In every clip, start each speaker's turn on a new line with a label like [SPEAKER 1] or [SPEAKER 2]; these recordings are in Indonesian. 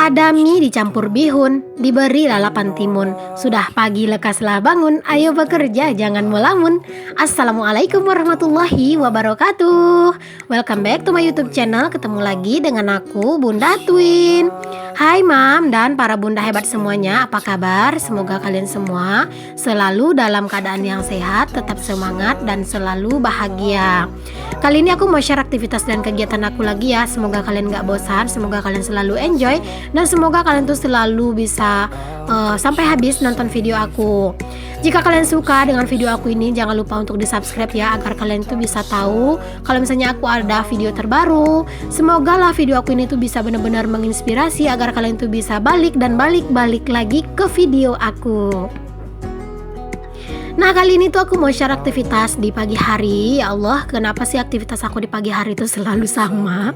[SPEAKER 1] Ada mie dicampur bihun, diberi lalapan timun. Sudah pagi lekaslah bangun, ayo bekerja jangan melamun. Assalamualaikum warahmatullahi wabarakatuh. Welcome back to my YouTube channel. Ketemu lagi dengan aku, Bunda Twin. Hai Mam dan para bunda hebat semuanya, apa kabar? Semoga kalian semua selalu dalam keadaan yang sehat, tetap semangat dan selalu bahagia. Kali ini aku mau share aktivitas dan kegiatan aku lagi ya. Semoga kalian gak bosan, semoga kalian selalu enjoy, dan semoga kalian tuh selalu bisa sampai habis nonton video aku. Jika kalian suka dengan video aku ini, jangan lupa untuk di subscribe ya, agar kalian tuh bisa tahu kalau misalnya aku ada video terbaru. Semoga lah video aku ini tuh bisa benar-benar menginspirasi agar kalian tuh bisa balik lagi ke video aku. Nah, kali ini tuh aku mau share aktivitas di pagi hari. Ya Allah, kenapa sih aktivitas aku di pagi hari itu selalu sama?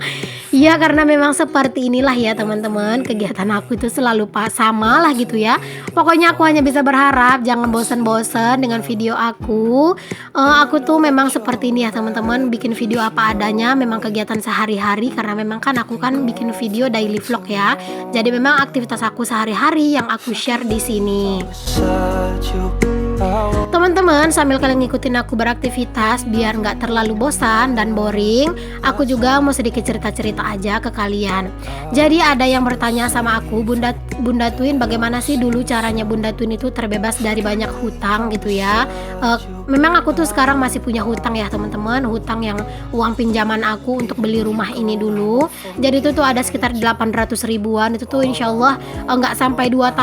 [SPEAKER 1] Ya karena memang seperti inilah ya teman-teman, kegiatan aku itu selalu sama lah gitu ya. Pokoknya aku hanya bisa berharap jangan bosan-bosan dengan video aku. Aku tuh memang seperti ini ya teman-teman, bikin video apa adanya, memang kegiatan sehari-hari. Karena memang kan aku kan bikin video daily vlog ya. Jadi memang aktivitas aku sehari-hari yang aku share di sini. Teman-teman, sambil kalian ngikutin aku beraktivitas biar nggak terlalu bosan dan boring, aku juga mau sedikit cerita-cerita aja ke kalian. Jadi ada yang bertanya sama aku, Bunda Twin, bagaimana sih dulu caranya Bunda Twin itu terbebas dari banyak hutang gitu ya. Memang aku tuh sekarang masih punya hutang ya teman-teman, hutang yang uang pinjaman aku untuk beli rumah ini dulu. Jadi itu tuh ada sekitar 800 ribuan, itu tuh insya Allah nggak sampai 2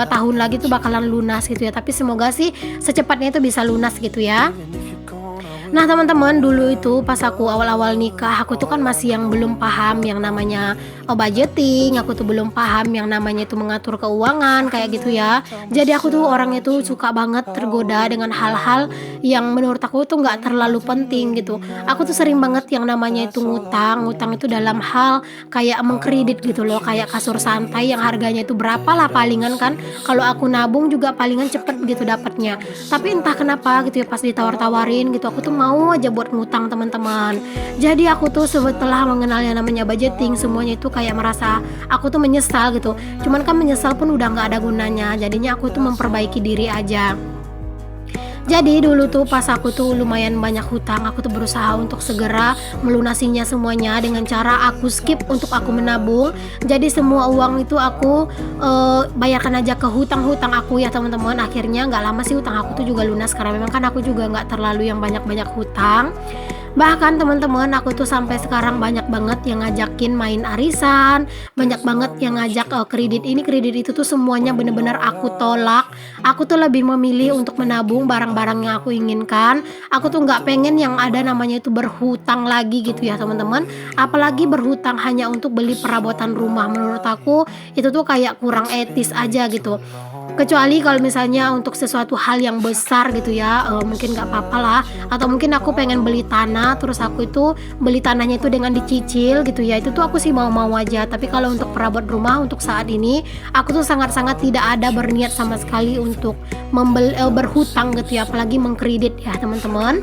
[SPEAKER 1] tahun lagi tuh bakalan lunas gitu ya. Tapi semoga sih secepatnya itu bisa lunas gitu ya. Nah teman-teman, dulu itu pas aku awal-awal nikah, aku tuh kan masih yang belum paham yang namanya budgeting. Aku tuh belum paham yang namanya itu mengatur keuangan kayak gitu ya. Jadi aku tuh orangnya tuh suka banget tergoda dengan hal-hal yang menurut aku tuh nggak terlalu penting gitu. Aku tuh sering banget yang namanya itu ngutang itu dalam hal kayak mengkredit gitu loh, kayak kasur santai yang harganya itu berapa lah palingan kan. Kalau aku nabung juga palingan cepet gitu dapatnya. Tapi entah kenapa gitu ya, pas ditawar-tawarin gitu aku tuh mau aja buat ngutang teman-teman. Jadi aku tuh setelah mengenal yang namanya budgeting, semuanya itu kayak merasa aku tuh menyesal gitu. Cuman kan menyesal pun udah nggak ada gunanya. Jadinya aku tuh memperbaiki diri aja. Jadi dulu tuh pas aku tuh lumayan banyak hutang, aku tuh berusaha untuk segera melunasinya semuanya dengan cara aku skip untuk aku menabung. Jadi semua uang itu aku bayarkan aja ke hutang-hutang aku ya teman-teman. Akhirnya nggak lama sih hutang aku tuh juga lunas, karena memang kan aku juga nggak terlalu yang banyak-banyak hutang. Bahkan teman-teman, aku tuh sampai sekarang banyak banget yang ngajakin main arisan, banyak banget yang ngajak kredit ini kredit itu tuh semuanya bener-bener aku tolak. Aku tuh lebih memilih untuk menabung barang-barang yang aku inginkan. Aku tuh nggak pengen yang ada namanya itu berhutang lagi gitu ya teman-teman. Apalagi berhutang hanya untuk beli perabotan rumah, menurut aku itu tuh kayak kurang etis aja gitu. Kecuali kalau misalnya untuk sesuatu hal yang besar gitu ya, mungkin nggak apa-apa lah. Atau mungkin aku pengen beli tanah, terus aku itu beli tanahnya itu dengan dicicil gitu ya, itu tuh aku sih mau-mau aja. Tapi kalau untuk perabot rumah untuk saat ini, aku tuh sangat-sangat tidak ada berniat sama sekali untuk berhutang gitu ya, apalagi mengkredit ya teman-teman.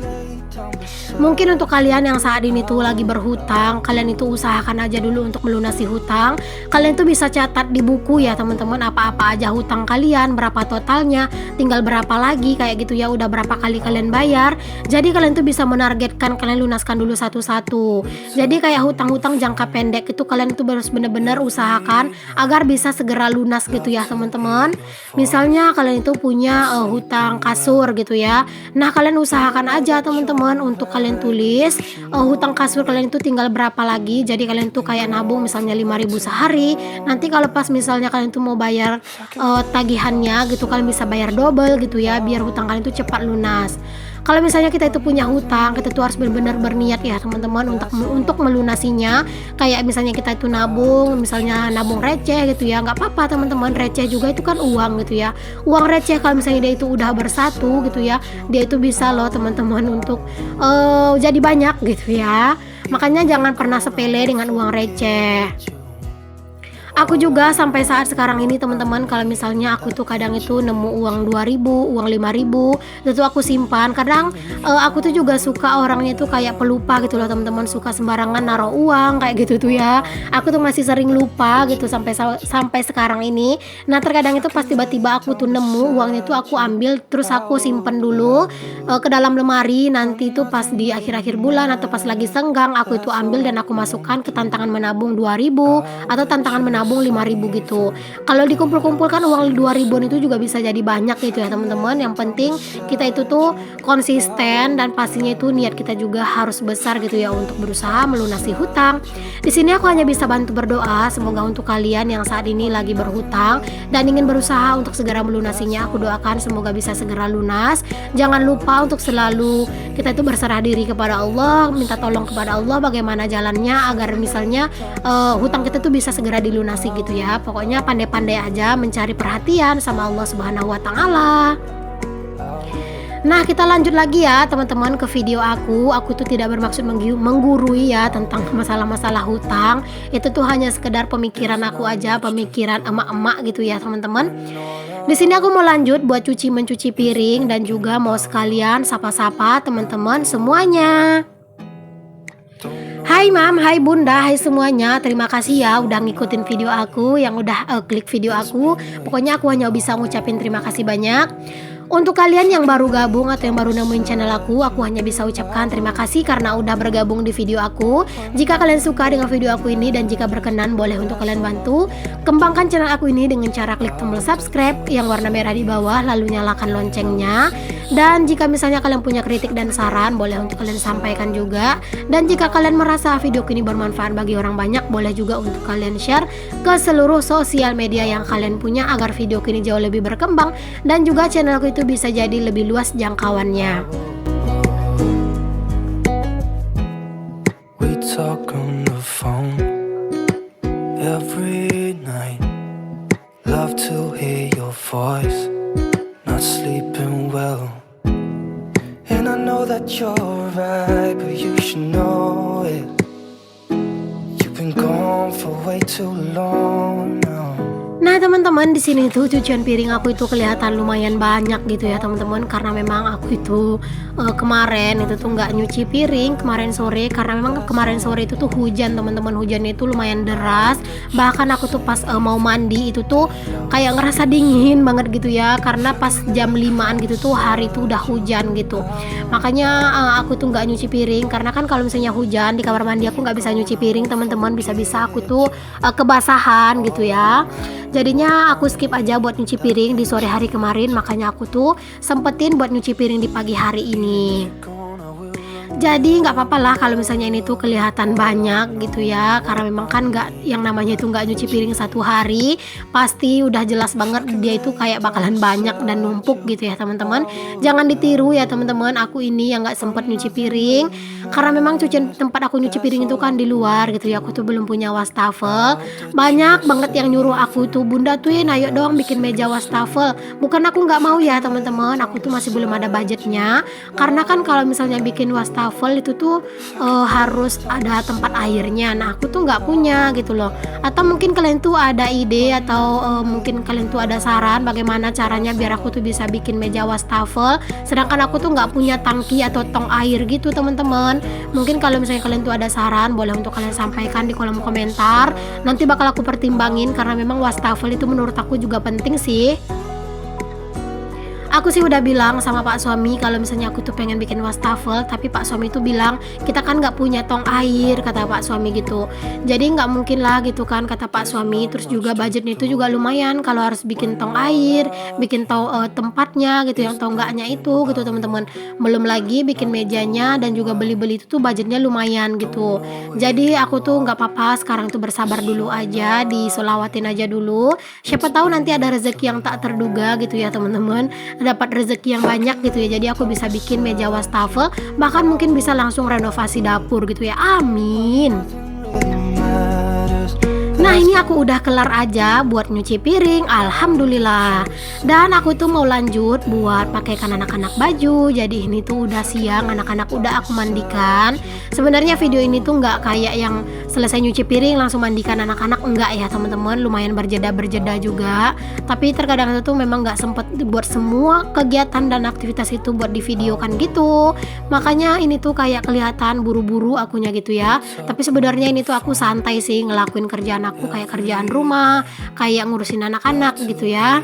[SPEAKER 1] Mungkin untuk kalian yang saat ini tuh lagi berhutang, kalian itu usahakan aja dulu untuk melunasi hutang. Kalian tuh bisa catat di buku ya teman-teman, apa-apa aja hutang kalian, berapa totalnya, tinggal berapa lagi kayak gitu ya, udah berapa kali kalian bayar. Jadi kalian tuh bisa menargetkan kalian lunaskan dulu satu-satu. Jadi kayak hutang-hutang jangka pendek itu kalian tuh harus bener-bener usahakan agar bisa segera lunas gitu ya teman-teman. Misalnya kalian itu punya hutang kasur gitu ya. Nah kalian usahakan aja teman-teman untuk kalian tulis hutang kasur kalian itu tinggal berapa lagi. Jadi kalian tuh kayak nabung misalnya 5.000 sehari. Nanti kalau pas misalnya kalian tuh mau bayar tagihannya gitu, kalian bisa bayar double gitu ya, biar hutang kalian tuh cepat lunas. Kalau misalnya kita itu punya hutang, kita tuh harus benar-benar berniat ya teman-teman untuk melunasinya. Kayak misalnya kita itu nabung, misalnya nabung receh gitu ya, nggak apa-apa teman-teman, receh juga itu kan uang gitu ya. Uang receh kalau misalnya dia itu udah bersatu gitu ya, dia itu bisa loh teman-teman untuk jadi banyak gitu ya. Makanya jangan pernah sepele dengan uang receh. Aku juga sampai saat sekarang ini teman-teman, kalau misalnya aku tuh kadang itu nemu uang 2.000, uang 5.000, itu tuh aku simpan. Kadang aku tuh juga suka orangnya tuh kayak pelupa gitu loh teman-teman, suka sembarangan naruh uang kayak gitu tuh ya. Aku tuh masih sering lupa gitu sampai sekarang ini. Nah, terkadang itu pas tiba-tiba aku tuh nemu uangnya tuh aku ambil terus aku simpen dulu ke dalam lemari. Nanti tuh pas di akhir-akhir bulan atau pas lagi senggang aku itu ambil dan aku masukkan ke tantangan menabung 2.000 atau tantangan menabung 5.000 gitu. Kalau dikumpul-kumpulkan uang 2.000-an itu juga bisa jadi banyak gitu ya teman-teman. Yang penting kita itu tuh konsisten dan pastinya itu niat kita juga harus besar gitu ya untuk berusaha melunasi hutang. Di sini aku hanya bisa bantu berdoa semoga untuk kalian yang saat ini lagi berhutang dan ingin berusaha untuk segera melunasinya, aku doakan semoga bisa segera lunas. Jangan lupa untuk selalu kita itu berserah diri kepada Allah, minta tolong kepada Allah bagaimana jalannya agar misalnya hutang kita tuh bisa segera dilunasi gitu ya. Pokoknya pandai-pandai aja mencari perhatian sama Allah Subhanahu wa taala. Nah, kita lanjut lagi ya teman-teman ke video aku. Aku tuh tidak bermaksud menggurui ya tentang masalah-masalah hutang. Itu tuh hanya sekedar pemikiran aku aja, pemikiran emak-emak gitu ya teman-teman. Di sini aku mau lanjut buat mencuci piring dan juga mau sekalian sapa-sapa teman-teman semuanya. Hai Mam, hai Bunda, hai semuanya. Terima kasih ya udah ngikutin video aku, yang udah klik video aku. Pokoknya aku hanya bisa ngucapin terima kasih banyak. Untuk kalian yang baru gabung atau yang baru nemuin channel aku hanya bisa ucapkan terima kasih karena udah bergabung di video aku. Jika kalian suka dengan video aku ini dan jika berkenan, boleh untuk kalian bantu kembangkan channel aku ini dengan cara klik tombol subscribe yang warna merah di bawah, lalu nyalakan loncengnya. Dan jika misalnya kalian punya kritik dan saran, boleh untuk kalian sampaikan juga. Dan jika kalian merasa video ini bermanfaat bagi orang banyak, boleh juga untuk kalian share ke seluruh sosial media yang kalian punya agar video ini jauh lebih berkembang dan juga channel aku itu bisa jadi lebih luas jangkauannya.
[SPEAKER 2] We talk on the phone every night. Love to hear your voice. Not sleeping well. And I know that you're right, but you should know it. You've been gone for way too long now.
[SPEAKER 1] Nah teman-teman, di sini tuh cucian piring aku itu kelihatan lumayan banyak gitu ya teman-teman, karena memang aku itu kemarin itu tuh nggak nyuci piring kemarin sore karena memang kemarin sore itu tuh hujan teman-teman, hujannya itu lumayan deras. Bahkan aku tuh pas mau mandi itu tuh kayak ngerasa dingin banget gitu ya, karena pas jam 5-an gitu tuh hari itu udah hujan gitu. Makanya aku tuh nggak nyuci piring karena kan kalau misalnya hujan di kamar mandi aku nggak bisa nyuci piring teman-teman, bisa-bisa aku tuh kebasahan gitu ya. Jadinya aku skip aja buat nyuci piring di sore hari kemarin, makanya aku tuh sempetin buat nyuci piring di pagi hari ini. Jadi nggak apa-apa lah kalau misalnya ini tuh kelihatan banyak gitu ya, karena memang kan nggak, yang namanya itu nggak nyuci piring satu hari pasti udah jelas banget dia itu kayak bakalan banyak dan numpuk gitu ya teman-teman. Jangan ditiru ya teman-teman, aku ini yang nggak sempet nyuci piring karena memang cucian tempat aku nyuci piring itu kan di luar gitu ya. Aku tuh belum punya wastafel. Banyak banget yang nyuruh aku tuh, Bunda tuh ayo dong bikin meja wastafel. Bukan aku nggak mau ya teman-teman, aku tuh masih belum ada budgetnya, karena kan kalau misalnya bikin wastafel itu tuh harus ada tempat airnya. Nah aku tuh nggak punya gitu loh. Atau mungkin kalian tuh ada ide atau mungkin kalian tuh ada saran bagaimana caranya biar aku tuh bisa bikin meja wastafel, sedangkan aku tuh nggak punya tangki atau tong air gitu teman-teman. Mungkin kalau misalnya kalian tuh ada saran, boleh untuk kalian sampaikan di kolom komentar. Nanti bakal aku pertimbangin karena memang wastafel itu menurut aku juga penting sih. Aku sih udah bilang sama Pak Suami kalau misalnya aku tuh pengen bikin wastafel, tapi Pak Suami tuh bilang kita kan nggak punya tong air, kata Pak Suami gitu. Jadi nggak mungkin lah gitu kan, kata Pak Suami. Terus juga budgetnya itu juga lumayan kalau harus bikin tong air, bikin tempatnya gitu, yang tonggaknya itu gitu teman-teman. Belum lagi bikin mejanya dan juga beli-beli itu tuh budgetnya lumayan gitu. Jadi aku tuh nggak apa-apa sekarang tuh bersabar dulu aja, disolawatin aja dulu. Siapa tahu nanti ada rezeki yang tak terduga gitu ya teman-teman, dapat rezeki yang banyak gitu ya, jadi aku bisa bikin meja wastafel, bahkan mungkin bisa langsung renovasi dapur gitu ya, amin. Nah ini aku udah kelar aja buat nyuci piring, alhamdulillah. Dan aku tuh mau lanjut buat pakaikan anak-anak baju. Jadi ini tuh udah siang, anak-anak udah aku mandikan. Sebenarnya video ini tuh nggak kayak yang selesai nyuci piring langsung mandikan anak-anak, enggak ya teman-teman. Lumayan berjeda juga. Tapi terkadang itu tuh memang nggak sempet buat semua kegiatan dan aktivitas itu buat divideokan gitu. Makanya ini tuh kayak kelihatan buru-buru akunya gitu ya. Tapi sebenarnya ini tuh aku santai sih ngelakuin kerjaan aku, kayak kerjaan rumah, kayak ngurusin anak-anak gitu ya.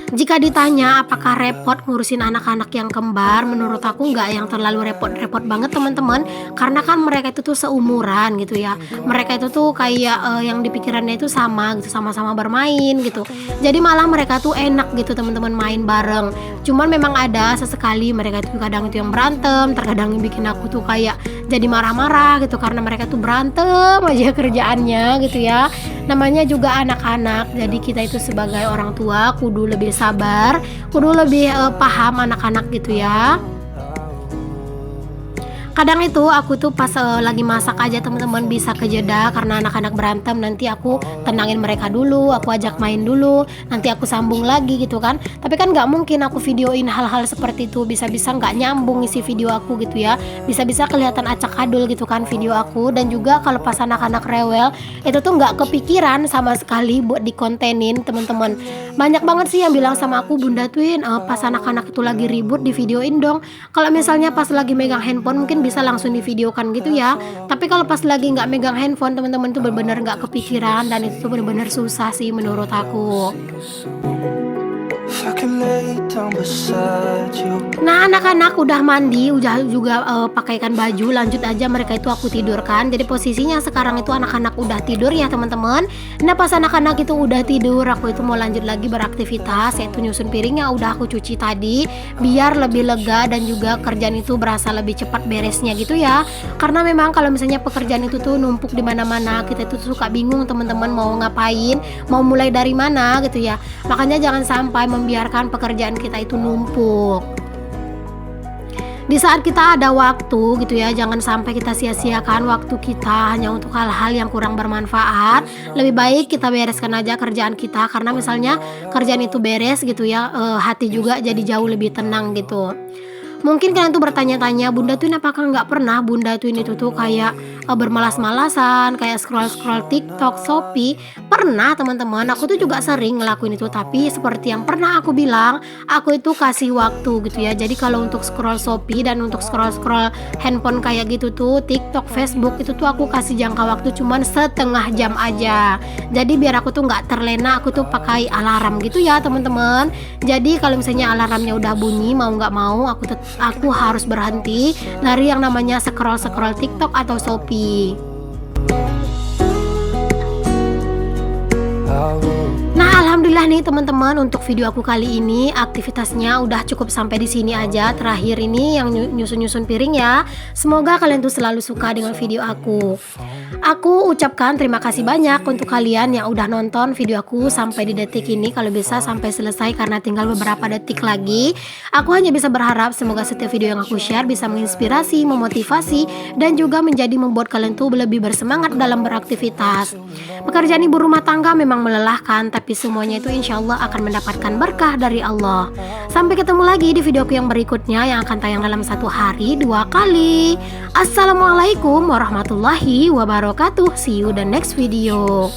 [SPEAKER 1] Jika ditanya apakah repot ngurusin anak-anak yang kembar, menurut aku nggak yang terlalu repot-repot banget teman-teman, karena kan mereka itu tuh seumuran gitu ya. Mereka itu tuh kayak yang dipikirannya itu sama gitu, sama-sama bermain gitu. Jadi malah mereka tuh enak gitu teman-teman main bareng. Cuman memang ada sesekali mereka tuh kadang itu yang berantem, terkadang yang bikin aku tuh kayak jadi marah-marah gitu karena mereka tuh berantem aja kerjaannya gitu ya. Namanya juga anak-anak, jadi kita itu sebagai orang tua kudu lebih sabar, kudu lebih paham anak-anak gitu ya. Kadang itu aku tuh pas lagi masak aja teman-teman bisa kejeda karena anak-anak berantem, nanti aku tenangin mereka dulu, aku ajak main dulu, nanti aku sambung lagi gitu kan. Tapi kan nggak mungkin aku videoin hal-hal seperti itu, bisa-bisa nggak nyambung isi video aku gitu ya, bisa-bisa kelihatan acak adul gitu kan video aku. Dan juga kalau pas anak-anak rewel itu tuh nggak kepikiran sama sekali buat dikontenin teman-teman. Banyak banget sih yang bilang sama aku, Bunda Twin pas anak-anak itu lagi ribut di videoin dong. Kalau misalnya pas lagi megang handphone mungkin bisa langsung divideokan gitu ya. Tapi kalau pas lagi nggak megang handphone teman-teman tuh benar-benar nggak kepikiran, dan itu tuh benar-benar susah sih menurut aku. Nah anak-anak udah mandi, udah juga pakaikan baju, lanjut aja mereka itu aku tidurkan. Jadi posisinya sekarang itu anak-anak udah tidur ya teman-teman. Nah pas anak-anak itu udah tidur, aku itu mau lanjut lagi beraktivitas, yaitu nyusun piringnya udah aku cuci tadi, biar lebih lega dan juga kerjaan itu berasa lebih cepat beresnya gitu ya. Karena memang kalau misalnya pekerjaan itu tuh numpuk di mana-mana, kita itu suka bingung teman-teman mau ngapain, mau mulai dari mana gitu ya. Makanya jangan sampai membiarkan pekerjaan kita itu numpuk. Di saat kita ada waktu gitu ya, jangan sampai kita sia-siakan waktu kita hanya untuk hal-hal yang kurang bermanfaat. Lebih baik kita bereskan aja kerjaan kita, karena misalnya kerjaan itu beres gitu ya, hati juga jadi jauh lebih tenang gitu. Mungkin kalian tuh bertanya-tanya, Bunda Twin apakah nggak pernah Bunda Twin itu tuh kayak bermalas-malasan, kayak scroll-scroll TikTok, Shopee? Pernah teman-teman, aku tuh juga sering ngelakuin itu. Tapi seperti yang pernah aku bilang, aku itu kasih waktu gitu ya. Jadi kalau untuk scroll Shopee dan untuk scroll-scroll handphone kayak gitu tuh, TikTok, Facebook, itu tuh aku kasih jangka waktu cuman setengah jam aja. Jadi biar aku tuh nggak terlena, aku tuh pakai alarm gitu ya teman-teman. Jadi kalau misalnya alarmnya udah bunyi, mau nggak mau aku harus berhenti dari yang namanya scroll TikTok atau Shopee. Nah alhamdulillah nih teman-teman, untuk video aku kali ini aktivitasnya udah cukup sampai di sini aja. Terakhir ini yang nyusun-nyusun piring ya. Semoga kalian tuh selalu suka dengan video aku. Aku ucapkan terima kasih banyak untuk kalian yang udah nonton video aku sampai di detik ini. Kalau bisa sampai selesai karena tinggal beberapa detik lagi. Aku hanya bisa berharap semoga setiap video yang aku share bisa menginspirasi, memotivasi, dan juga menjadi membuat kalian tuh lebih bersemangat dalam beraktivitas. Pekerjaan ibu rumah tangga memang melelahkan, tapi semuanya itu insya Allah akan mendapatkan berkah dari Allah. Sampai ketemu lagi di videoku yang berikutnya yang akan tayang dalam 1 hari 2 kali. Assalamualaikum warahmatullahi wabarakatuh. See you the next video.